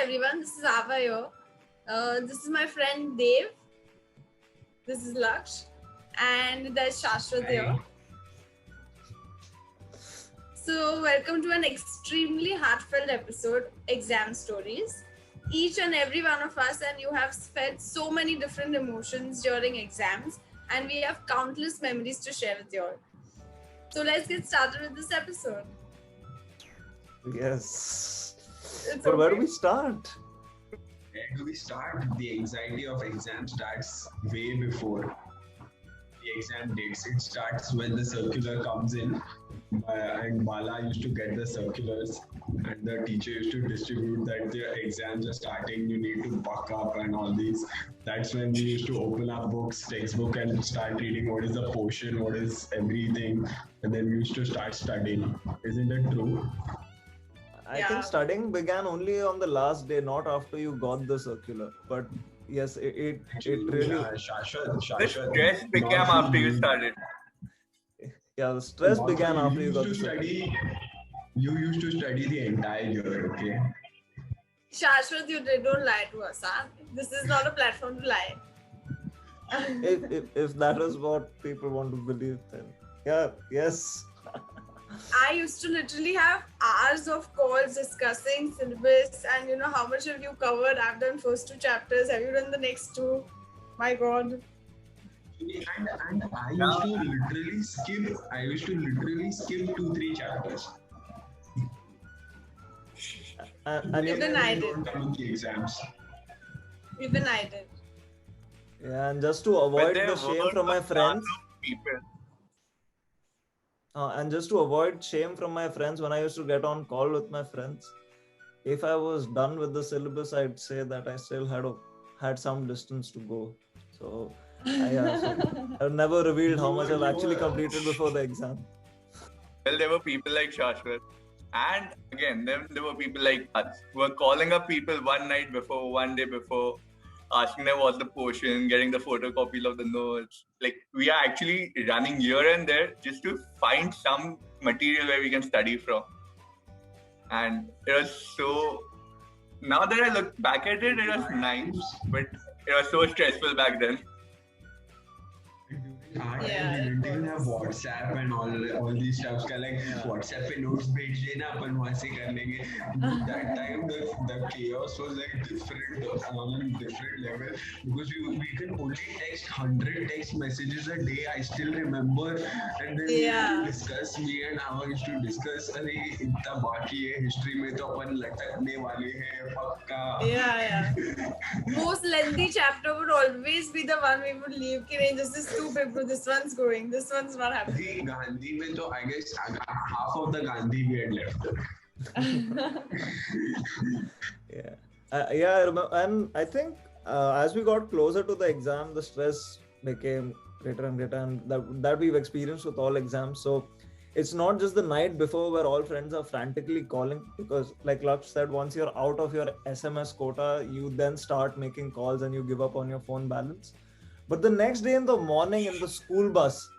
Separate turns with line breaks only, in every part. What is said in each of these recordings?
everyone. This is Ava here. This is my friend Dev. This is Laksh. And there's Shashwat here. So, welcome to an extremely heartfelt episode, Exam Stories. Each and every one of us, and you have felt so many different emotions during exams, and we have countless memories to share with you all. So, let's get started with this episode.
Yes.
It's
But where do
okay.
we start?
Where do we start? The anxiety of exam starts way before the exam dates. It starts when the circular comes in, and Bala used to get the circulars, and the teacher used to distribute that the exams are starting. You need to buck up and all these. That's when we used to open our books, textbook, and start reading what is the portion, what is everything, and then we used to start studying. Isn't it true?
I
Yeah.
think studying began only on the last day, not after you got the circular. But yes, it really,
Shashwat,
The stress became after you started.
yeah, the stress
Not
began
you.
after you got the
used to
circular.
study. You used to study the entire year, okay?
Shashwat, you don't lie to us, huh? This is not a platform to lie.
If that is what people want to believe, then yeah, yes.
I used to literally have hours of calls discussing syllabus and how much have you covered. I've done first 2 chapters. Have you done the next 2? My God.
And I used to literally skip. I used to literally skip 2-3 chapters.
And
Even I did.
Don't come in the exams.
Even I did.
yeah, and just to avoid
there
the shame
were
from my
a
friends,
lot of people.
and just to avoid shame from my friends when I used to get on call with my friends, if I was done with the syllabus, I'd say that I still had some distance to go. So I've never revealed how much I've actually completed before the exam.
Well, there were people like Shashwat. And again, then there were people like us who were calling up people one night before, one day before, asking them what's the portion, getting the photocopies of the notes. Like, we are actually running here and there just to find some material where we can study from. And it was so... Now that I look back at it, it was nice, but it was so stressful back then.
Our
Yeah,
time, we didn't
it
even have
was.
WhatsApp and all these stuff. Like WhatsApp पे notes भेज देना अपन वहाँ से कर लेंगे. That time the chaos was like different on a different level because we can only text 100 text messages a day. I still remember, and then we
Yeah.
used to discuss. Me and Ava used to discuss. अरे इतना बाकी है history में तो अपन लटकने वाले हैं पक्का.
Yeah. Most lengthy chapter would always be the one we would leave. कि this is too big, bro. This one's going. This one's not happening.
Gandhi में तो I guess half of the Gandhi we had left.
Yeah, I remember, and I think as we got closer to the exam, the stress became greater and greater, and that we've experienced with all exams. So it's not just the night before where all friends are frantically calling, because like Laksh said, once you're out of your SMS quota, you then start making calls and you give up on your phone balance. But the next day in the morning in the school bus,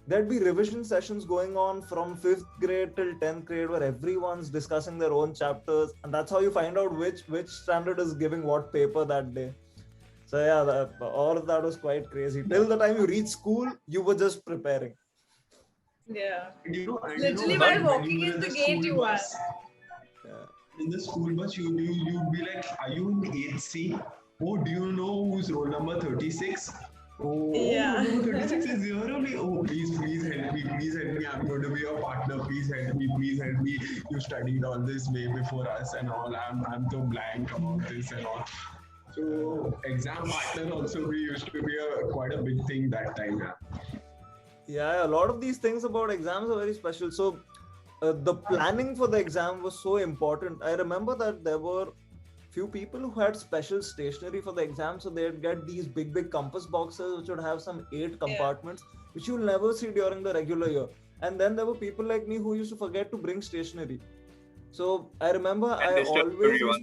there'd be revision sessions going on from 5th grade till 10th grade where everyone's discussing their own chapters, and that's how you find out which standard is giving what paper that day. So yeah, all of that was quite crazy. Till the time you reach school, you were just preparing.
Yeah.
And
Literally,
when
while
you
walking
were
in
in
the
the
gate,
school
you are.
bus,
Yeah.
in the school bus, you'd be like, "Are you in 8th C? Oh, do you know who's roll number 36? Oh,
Yeah.
roll number 36 is here only. Oh, please help me, please help me. I'm going to be your partner. Please help me. You studied all this way before us and all. I'm so blank about this and all." So exam partner also we used to be quite a big thing that time.
Yeah, a lot of these things about exams are very special. So the planning for the exam was so important. I remember that there were few people who had special stationery for the exam, so they'd get these big compass boxes which would have some 8 compartments, which you'll never see during the regular year. And then there were people like me who used to forget to bring stationery. So I remember
And
I
disturb
always
everyone.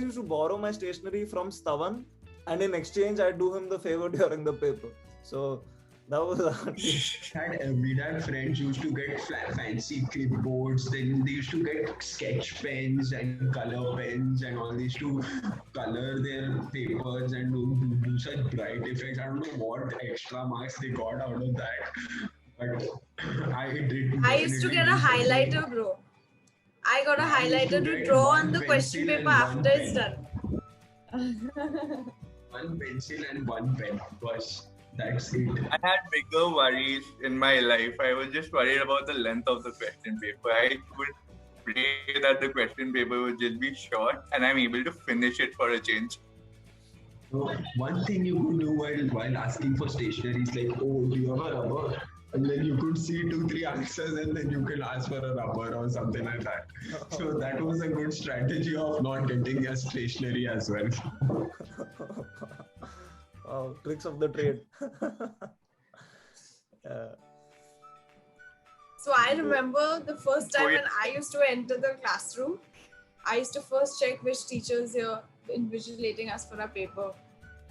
used to borrow my stationery from Stavan, and in exchange I do him the favor during the paper. So That was our team.
We had friends who used to get fancy clipboards. Then they used to get sketch pens and color pens and all these to color their papers and do such bright effects. I don't know what extra marks they got out of that, but I did.
I used to get a highlighter, bro. I got a
I used to
highlighter to
get
draw
one
on the question
pencil and
paper
one
after it's
pen.
done.
One pencil and one pen. Was that's it.
I had bigger worries in my life. I was just worried about the length of the question paper. I would pray that the question paper would just be short and I'm able to finish it for a change.
So one thing you could do while asking for stationery is like, oh, do you have a rubber? And then you could see 2-3 answers and then you can ask for a rubber or something like that. So that was a good strategy of not getting a stationery as well.
Wow, tricks of the trade. Yeah.
So I remember the first time when I used to enter the classroom, I used to first check which teachers here invigilating us for our paper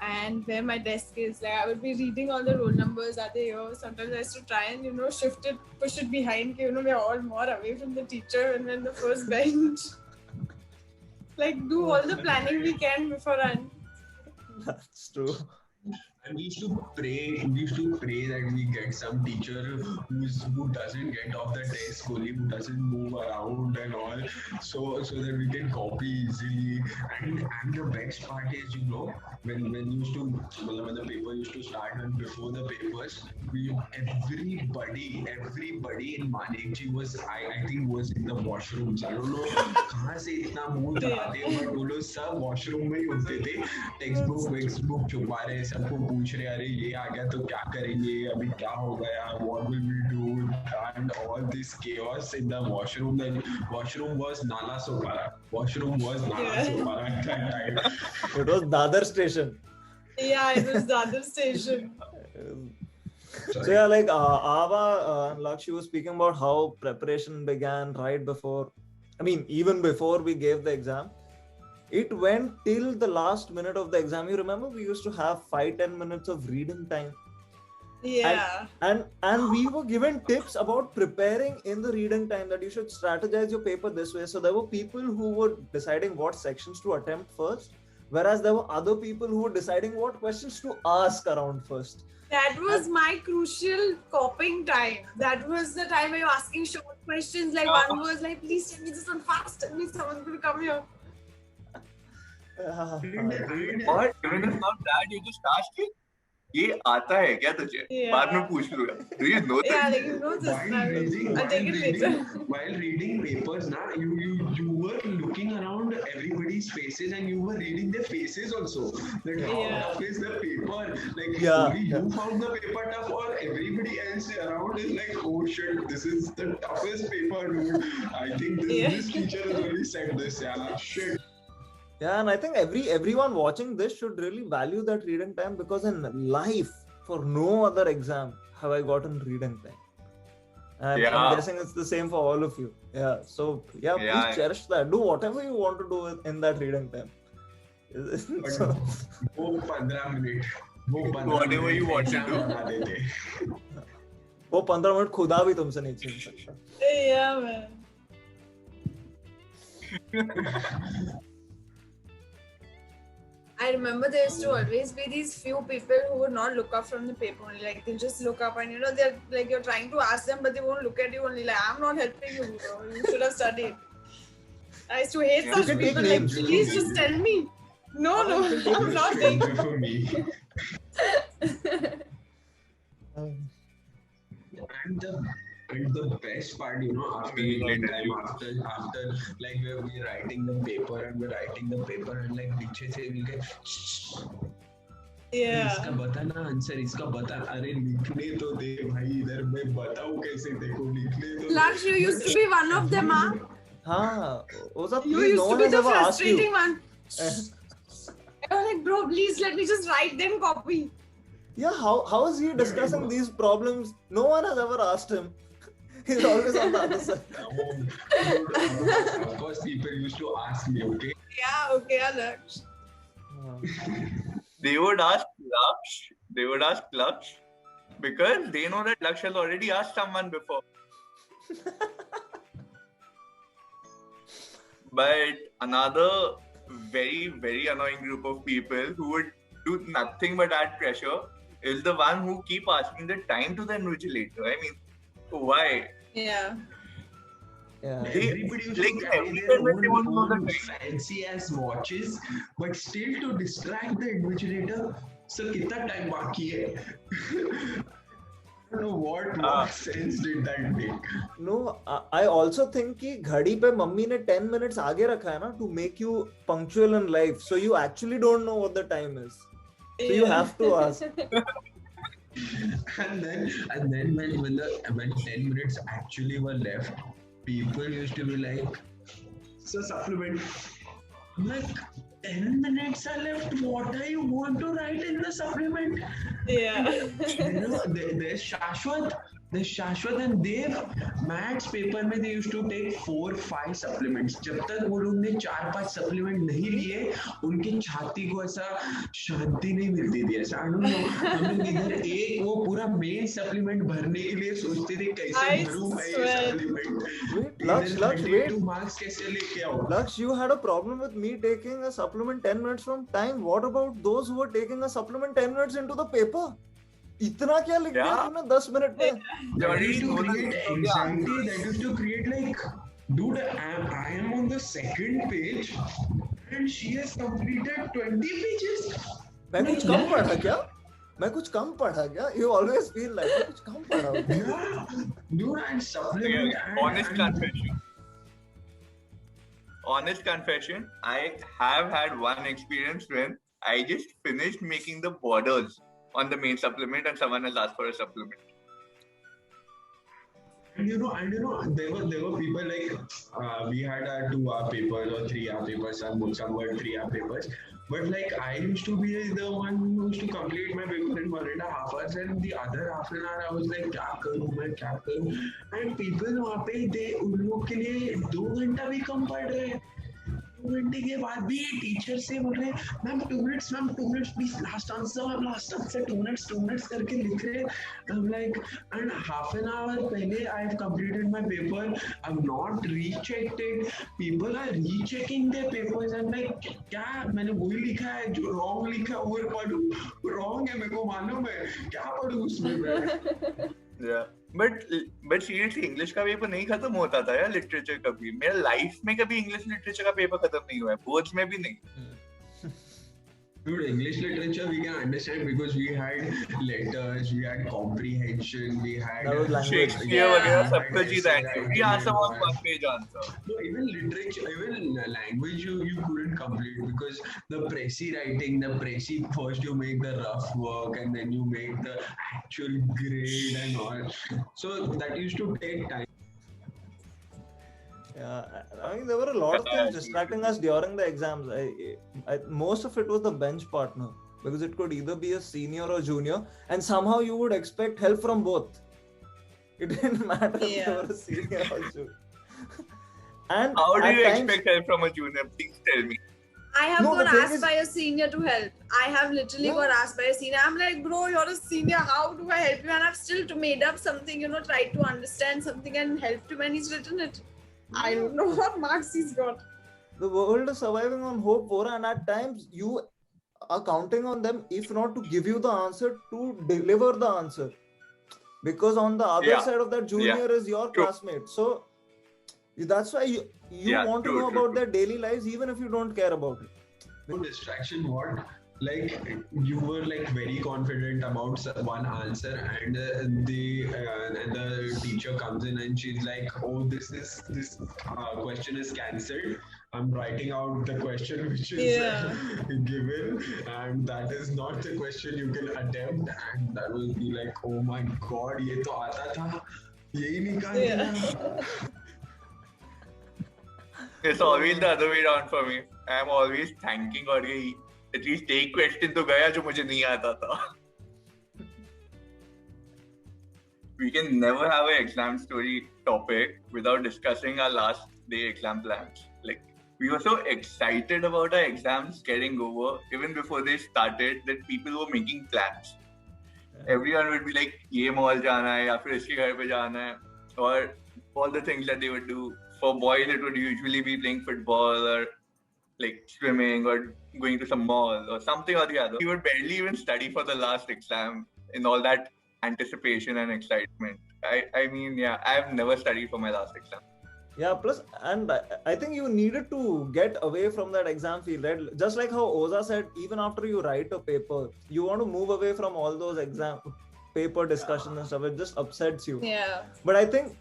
and where my desk is. Like I would be reading all the roll numbers, are they here? Sometimes I used to try and, shift it, push it behind, we're all more away from the teacher and then the first bench. Like do all the planning we can beforehand.
That's true.
And we used to pray that we get some teacher who doesn't get off the desk fully, who doesn't move around and all, so that we can copy easily. And the best part is, when the paper used to start and before the papers, everybody in Manekji was I think was in the washrooms. I don't know कहाँ से इतना मुंह दबाते हैं, but वो लोग सब washroom में ही होते थे. Textbook छुपा रहे, सबको पूछ रहे, अरे ये आ गया तो क्या करेंगे, अभी क्या हो गया, what will we do, and all this chaos in the washroom. The washroom was Nala Sopara. At that time.
It was Dadar station.
Yeah, it was Dadar station.
So yeah, like Ava and Lakshya was speaking about how preparation began right before, even before we gave the exam. It went till the last minute of the exam. You remember we used to have 5-10 minutes of reading time.
Yeah.
And we were given tips about preparing in the reading time, that you should strategize your paper this way. So there were people who were deciding what sections to attempt first, whereas there were other people who were deciding what questions to ask around first.
That was my crucial copying time. That was the time I was asking short questions. Like one was like, please tell me this one fast. Tell me someone's going to come here.
Or even if not that, you just ask it. ये आता है क्या तुझे? बाद में पूछ लूँगा. Do you know this?
Yeah, like you know this. I'll take it later.
While reading papers, you were looking around everybody's faces and you were reading their faces also. Like how tough is the paper? Like only you found the paper tough, or everybody else around is like, oh shit, this is the toughest paper, dude. I think this teacher has only said this. Yeah, shit.
Yeah, and I think everyone watching this should really value that reading time, because in life, for no other exam have I gotten reading time. And I'm guessing it's the same for all of you. Yeah, so please cherish that. Do whatever you want to do in that reading time.
So, वो 15 minute,
whatever you want to do.
वो 15 minute खुदा भी तुमसे नहीं छीन सकता.
Yeah, man. I remember there used to always be these few people who would not look up from the paper only. Like they'll just look up and they're like, you're trying to ask them, but they won't look at you only. Like, I'm not helping you, bro. You should have studied. I used to hate such people. Like, please just tell me. No, I'm not taking it
for me. And the best part, after like we're writing the paper and like पीछे से we get इसका बता ना answer, इसका बता, अरे लिखने तो दे भाई, इधर मैं बताऊं कैसे, देखो लिखने तो.
Lakshya, you used to be one of them, huh?
हाँ,
you used to be the frustrating one. I was like, bro, please let me just write then copy.
Yeah, how is he discussing these problems? No one has ever asked him. He's always on the other side.
Of course, people used to ask me, okay?
Yeah, okay, Alex.
They would ask Laksh. Because they know that Laksh has already asked someone before. But another very, very annoying group of people who would do nothing but add pressure is the one who keep asking the time to the invigilator. I mean, why?
Yeah.
Yeah.
Everybody used
Like,
to carry
every
their
time they want to know the
own
time.
fancy ass watches, but still to distract the invigilator. So, kitna time baki hai? I don't know what sense did that make.
No, I also think कि घड़ी पे mummy ने 10 minutes आगे रखा है ना to make you punctual in life. So you actually don't know what the time is. So you have to ask.
And then when 10 minutes actually were left, people used to be like, so supplement. I'm like, 10 minutes are left. What are you going to write in the supplement?
Yeah.
There's Shashwat and Dev. Maths paper में they used to take 4-5 supplements. जब तक वो लोग ने 4-5 supplement नहीं लिए, उनकी छाती को ऐसा शांति नहीं मिलती थी. ऐसा I don't know. हम लोग इधर एक वो पूरा main supplement भरने के लिए सोचते थे कैसे भरूं मैं ये supplement.
Wait, Laksh, wait.
32 marks कैसे लेके आऊं?
Laksh, you had a problem with me taking a supplement 10 minutes from time. What about those who were taking a supplement 10 minutes into the paper? इतना क्या लिख दिया तूने 10 मिनट में?
That used to create anxiety. That used to create like, dude, I am on the second page, and she has completed 20 pages.
मैं कुछ कम पढ़ा क्या? मैं कुछ कम पढ़ा क्या? You always feel like मैं कुछ कम पढ़ा हूँ.
Yeah, dude, and supplement.
Honest confession, I have had one experience when I just finished making the borders on the main supplement and someone has asked for a supplement.
And you know, there were people like we had 2-hour papers or 3-hour papers. Some were 3-hour papers. But like I used to be the one who used to complete my paper in 1.5 hours, and the other half an hour I was like, क्या करूँ? And people वहाँ पे उन लोग के लिए 2 घंटा भी कम पढ़ रहे हैं. 2 घंटे के बाद भी टीचर से बोल रहे हैं ma'am 2 minutes please last answer 2 minutes करके लिख रहे हैं. I'm like, and half an hour पहले I have completed my paper. I'm not rechecked it. People are rechecking their papers. I'm like, क्या मैंने वही लिखा है जो wrong लिखा है वो पढ़ूं? Wrong है मेरे को मालूम है, क्या पढ़ूं उसमें मैं?
Yeah. But seriously, English का पेपर नहीं खत्म होता था यार, लिटरेचर कभी. मेरा लाइफ में कभी इंग्लिश लिटरेचर का पेपर खत्म नहीं हुआ है, बोर्ड्स में भी नहीं.
Dude, English literature we can understand because we had letters, we had comprehension, we had
Shakespeare वगैरह सब कुछ ही था. Every answer was one page answer.
No, even literature, even language you couldn't complete because the Pressy writing, first you make the rough work and then you make the actual grade and all. So that used to take time.
Yeah, I mean, there were a lot of things distracting us during the exams. Most of it was the bench partner because it could either be a senior or junior, and somehow you would expect help from both. It didn't matter if they were a senior or junior. And
how do you expect help from a junior? Please tell me.
I have got asked by a senior to help. I have literally got asked by a senior. I'm like, bro, you're a senior. How do I help you? And I've still made up something, tried to understand something and helped him, and he's written it. I don't know what marks he's got.
The world is surviving on hope, Vora, and at times you are counting on them, if not to give you the answer, to deliver the answer. Because on the other side of that junior is your classmate. So that's why you want to know about their daily lives, even if you don't care about it.
No distraction, what? Like you were like very confident about one answer, and the teacher comes in and she's like, "Oh, this question is cancelled. I'm writing out the question which is given, and that is not the question you can attempt." And that will be like, "Oh my God, ये तो आता था, यही निकाल दिया."
It's always the other way around for me. I'm always thanking God कि at least एक question तो गया जो मुझे नहीं आता था. We can never have an exam story topic without discussing our last day exam plans. Like, we were so excited about our exams getting over even before they started that people were making plans. everyone would be like, "ये mall जाना है या फिर इसके घर पे जाना है," or all the things that they would do. For boys, it would usually be playing football or like swimming or going to some mall or something or the other. We would barely even study for the last exam in all that anticipation and excitement. I mean, yeah, I've never studied for my last exam.
Yeah, plus, and I think you needed to get away from that exam feel, right? Just like how Oza said, even after you write a paper, you want to move away from all those exam paper discussions and stuff. It just upsets you.
Yeah.
But I think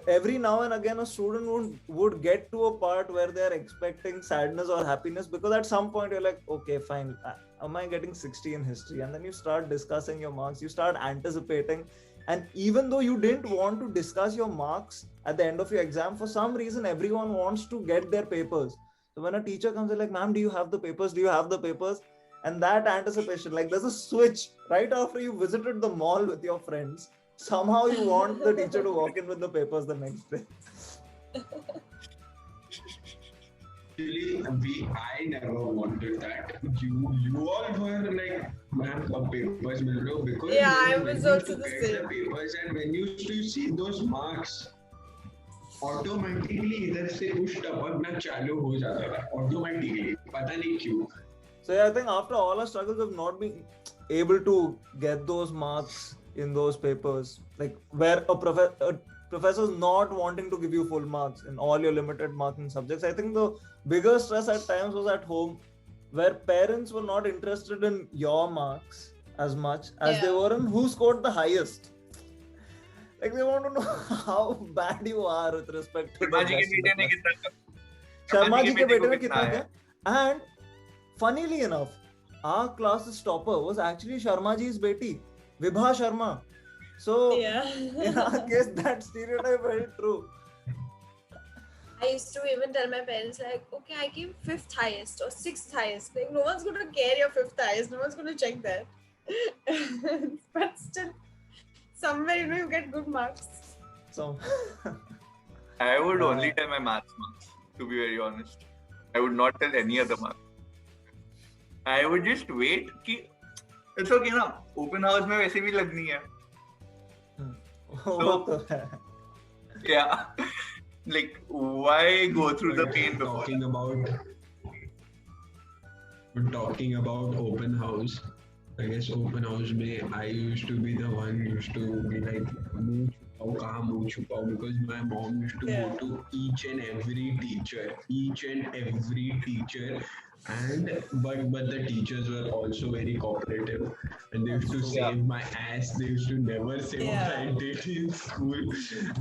every now and again, a student would get to a part where they're expecting sadness or happiness, because at some point you're like, okay, fine, am I getting 60 in history? And then you start discussing your marks, you start anticipating. And even though you didn't want to discuss your marks at the end of your exam, for some reason, everyone wants to get their papers. So when a teacher comes in like, ma'am, do you have the papers? Do you have the papers? And that anticipation, like there's a switch right after you visited the mall with your friends. Somehow you want the teacher to walk in with the papers the next day.
Actually, I never wanted that. You all were like, man, papers will do, because
Yeah, I was
when you
also
used to
the
get
same.
the papers, and when you used to see those marks, automatically इधर से कुछ टपकना चालू हो जाता था, automatically, पता नहीं क्यों.
So yeah, I think after all our struggles of not being able to get those marks in those papers, like where a professor's not wanting to give you full marks in all your limited marking subjects, I think the bigger stress at times was at home, where parents were not interested in your marks as much as they were in who scored the highest. Like they want to know how bad you are with respect to
Sharma ji ke bete ne kitna
Sharma ji ke bete ne kitna hai? And funnily enough, our class's topper was actually Sharma ji's beti, Vibha Sharma. So in our case, that stereotype very true.
I used to even tell my parents like, okay, I came 5th highest or 6th highest. Like no one's going to care your 5th highest. No one's going to check that. But still, somewhere you get good marks.
So
I would only tell my maths marks, to be very honest. I would not tell any other marks. I would just wait कि it's okay ना, open house में वैसे भी लगनी है.
So,
yeah, like why go through the pain before?
Talking about open house, I guess open house में I used to be the one used to be like मुंह छुपाओ, because my mom used to go to each and every teacher, and but the teachers were also very cooperative, and they used to save my ass. They used to never say what I did in school,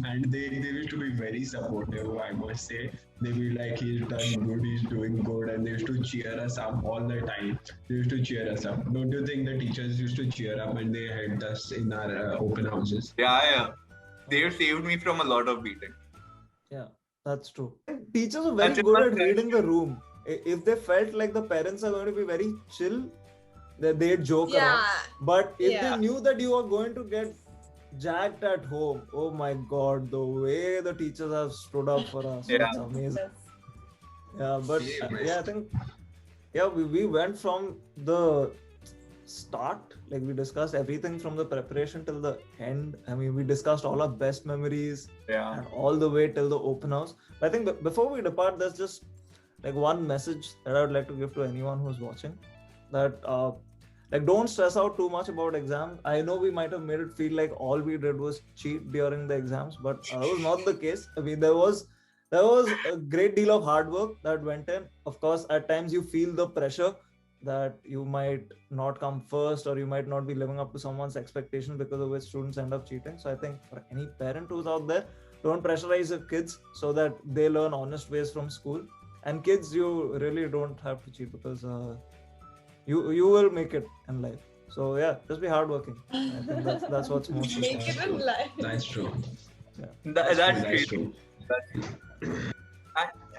and they used to be very supportive, I must say. They be like, he's done good, he's doing good, and they used to cheer us up all the time. They used to cheer us up. Don't you think the teachers used to cheer up when they helped us in our open houses?
Yeah. They saved me from a lot of beating.
Yeah, that's true. Teachers are very good at reading the room. If they felt like the parents are going to be very chill, they'd joke around. But if they knew that you are going to get jacked at home, oh my god, the way the teachers have stood up for us, it's amazing. Yeah, but I think we went from the start, like we discussed everything from the preparation till the end. I mean, we discussed all our best memories and all the way till the open house. But I think before we depart, there's just like one message that I would like to give to anyone who's watching, that like don't stress out too much about exams. I know we might have made it feel like all we did was cheat during the exams, but that was not the case. I mean, there was a great deal of hard work that went in. Of course, at times you feel the pressure that you might not come first, or you might not be living up to someone's expectations, because of which students end up cheating. So I think for any parent who's out there, don't pressurize your kids so that they learn honest ways from school. And kids, you really don't have to cheat, because you will make it in life. So yeah, just be hardworking. I think that's what's most important.
Make it in life.
That's true.
Yeah. That's true.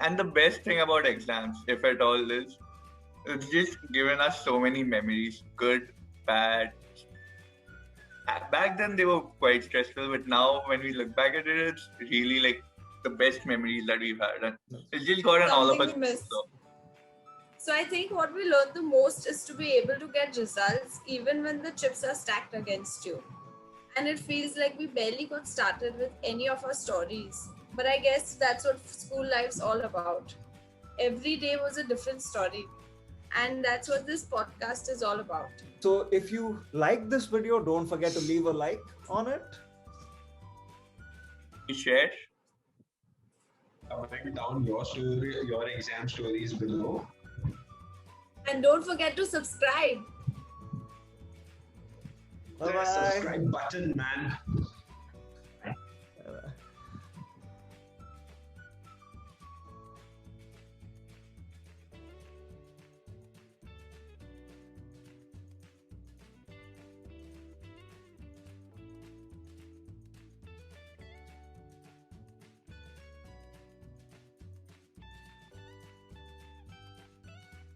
And the best thing about exams, if at all, is it's just given us so many memories, good, bad. Back then they were quite stressful, but now when we look back at it, it's really like the best memories that we've had, and it's just gotten all of us.
So I think what we learned the most is to be able to get results even when the chips are stacked against you. And it feels like we barely got started with any of our stories. But I guess that's what school life's all about. Every day was a different story. And that's what this podcast is all about.
So if you like this video, don't forget to leave a like on it.
Share.
Comment down your story, your exam stories below.
And don't forget to subscribe.
Bye-bye.
Subscribe button, man.